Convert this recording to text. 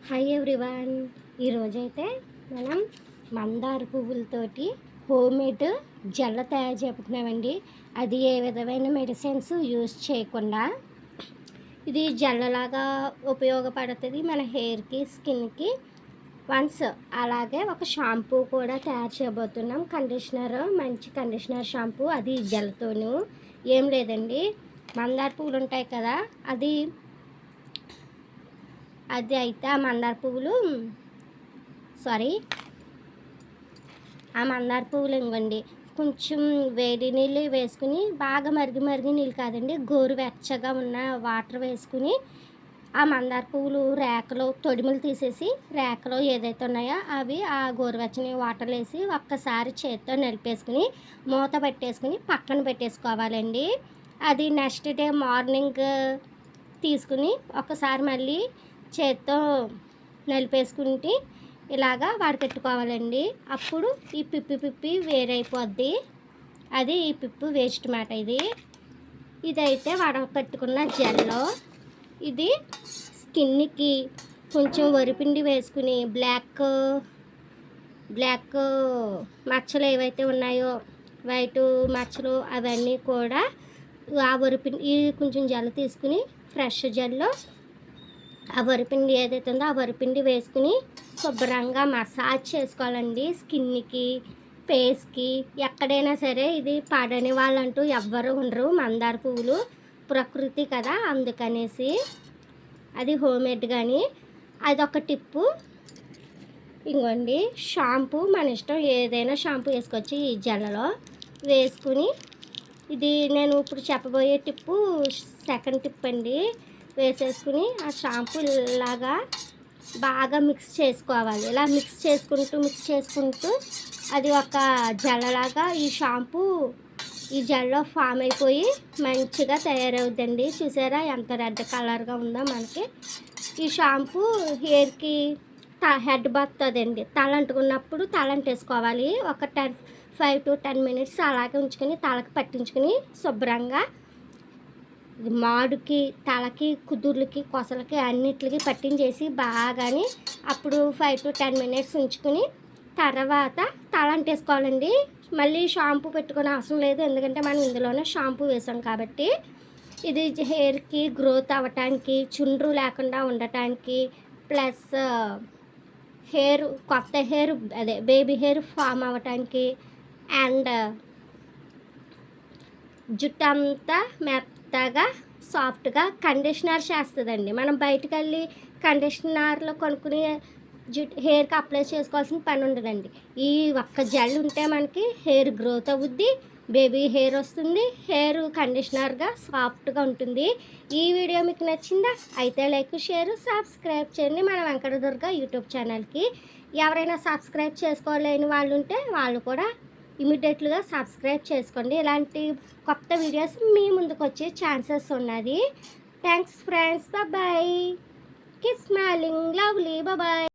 Hi everyone. ఈరోజైతే మనం మందార పువ్వులతోటి హోమ్మేడ్ జెల్ తయారు చేయబోతున్నామండి. అది ఏ విధమైన మెడిసిన్స్ యూజ్ చేయకుండా ఇది జెల్లలాగా ఉపయోగపడుతుంది మన హెయిర్కి, స్కిన్కి. వన్స్ అలాగే ఒక షాంపూ కూడా తయారు చేయబోతున్నాం. కండిషనర్, మంచి కండిషనర్ షాంపూ, అది జెల్తోను. ఏం లేదండి, మందార పువ్వులు ఉంటాయి కదా, అది అయితే ఆ మందార పువ్వులు ఇంకోండి, కొంచెం వేడి నీళ్ళు వేసుకుని, బాగా మరిగి నీళ్ళు కాదండి, గోరువెచ్చగా ఉన్న వాటర్ వేసుకుని ఆ మందార పువ్వులు రేకలో తొడిమలు తీసేసి, రేకలో ఏదైతే ఉన్నాయో అవి ఆ గోరువెచ్చని వాటర్లో వేసి ఒక్కసారి చేత్తో నలిపేసుకుని మూత పెట్టేసుకుని పక్కన పెట్టేసుకోవాలండి. అది నెక్స్ట్ డే మార్నింగ్ తీసుకుని ఒకసారి మళ్ళీ చేత్తో నలిపేసుకుంటే ఇలాగా వాడపెట్టుకోవాలండి. అప్పుడు ఈ పిప్పి వేరైపోద్ది. అది ఈ పిప్పు వేస్ట్ మాట. ఇదైతే వడకట్టుకున్న జెల్లో, ఇది స్కిన్కి కొంచెం వరిపిండి వేసుకుని బ్లాక్ మచ్చలు ఏవైతే ఉన్నాయో, వైట్ మచ్చలు, అవన్నీ కూడా ఆ వరిపిండి కొంచెం జెల్ తీసుకుని ఫ్రెష్ జెల్లో ఆ వరిపిండి ఏదైతే ఉందో ఆ వరిపిండి వేసుకుని శుభ్రంగా మసాజ్ చేసుకోవాలండి. స్కిన్కి, ఫేస్కి, ఎక్కడైనా సరే. ఇది పడని వాళ్ళంటూ ఎవ్వరు ఉండరు. మందార పువ్వులు ప్రకృతి కదా, అందుకనేసి అది హోమ్మేడ్. కానీ అదొక టిప్పు. ఇంకోండి, షాంపూ మన ఇష్టం, ఏదైనా షాంపూ వేసుకోవచ్చు ఈ జెల్లలో వేసుకుని. ఇది నేను ఇప్పుడు చెప్పబోయే టిప్పు సెకండ్ టిప్ అండి. వేసేసుకుని ఆ షాంపూ లాగా బాగా మిక్స్ చేసుకోవాలి. ఇలా మిక్స్ చేసుకుంటూ అది ఒక జెల్లలాగా ఈ షాంపూ ఈ జెల్లో ఫామ్ అయిపోయి మంచిగా తయారవుద్దండి. చూసారా ఎంత రెడ్ కలర్గా ఉందో మనకి. ఈ షాంపూ హెయిర్కి హెడ్ బాత్ అదండి, తల అంటుకున్నప్పుడు తల అంటేసుకోవాలి. ఒక 5 to 10 minutes అలాగే ఉంచుకొని తలకి పట్టించుకుని శుభ్రంగా మాడుకి, తలకి, కుదుర్లకి, కొసలకి అన్నిటికి పట్టించేసి బాగాని అప్పుడు 5 to 10 minutes ఉంచుకుని తర్వాత తల అంటేసుకోవాలండి. మళ్ళీ షాంపూ పెట్టుకునే అవసరం లేదు, ఎందుకంటే మనం ఇందులోనే షాంపూ వేసాం కాబట్టి. ఇది హెయిర్కి గ్రోత్ అవ్వటానికి, చుండ్రు లేకుండా ఉండటానికి, ప్లస్ కొత్త హెయిర్ బేబీ హెయిర్ ఫామ్ అవ్వటానికి, అండ్ జుట్టు అంతా మెత్తగా సాఫ్ట్గా కండిషనర్ చేస్తుందండి. మనం బయటకు వెళ్ళి కండిషనర్లో కొనుక్కుని హెయిర్కి అప్లై చేసుకోవాల్సిన పని ఉండదండి. ఈ ఒక్క జెల్ ఉంటే మనకి హెయిర్ గ్రోత్ అవుద్ది, బేబీ హెయిర్ వస్తుంది, హెయిర్ కండిషనర్గా సాఫ్ట్గా ఉంటుంది. ఈ వీడియో మీకు నచ్చిందా? అయితే లైక్, షేర్, సబ్స్క్రైబ్ చేయండి మన వెంకటదుర్గ యూట్యూబ్ ఛానల్కి. ఎవరైనా సబ్స్క్రైబ్ చేసుకోలేని వాళ్ళు ఉంటే వాళ్ళు కూడా ఇమీడియట్గా సబ్స్క్రైబ్ చేసుకోండి. ఇలాంటి కొత్త వీడియోస్ మీ ముందుకు వచ్చే ఛాన్సెస్ ఉన్నది. Thanks friends, bye. Keep smiling, lovely, bye.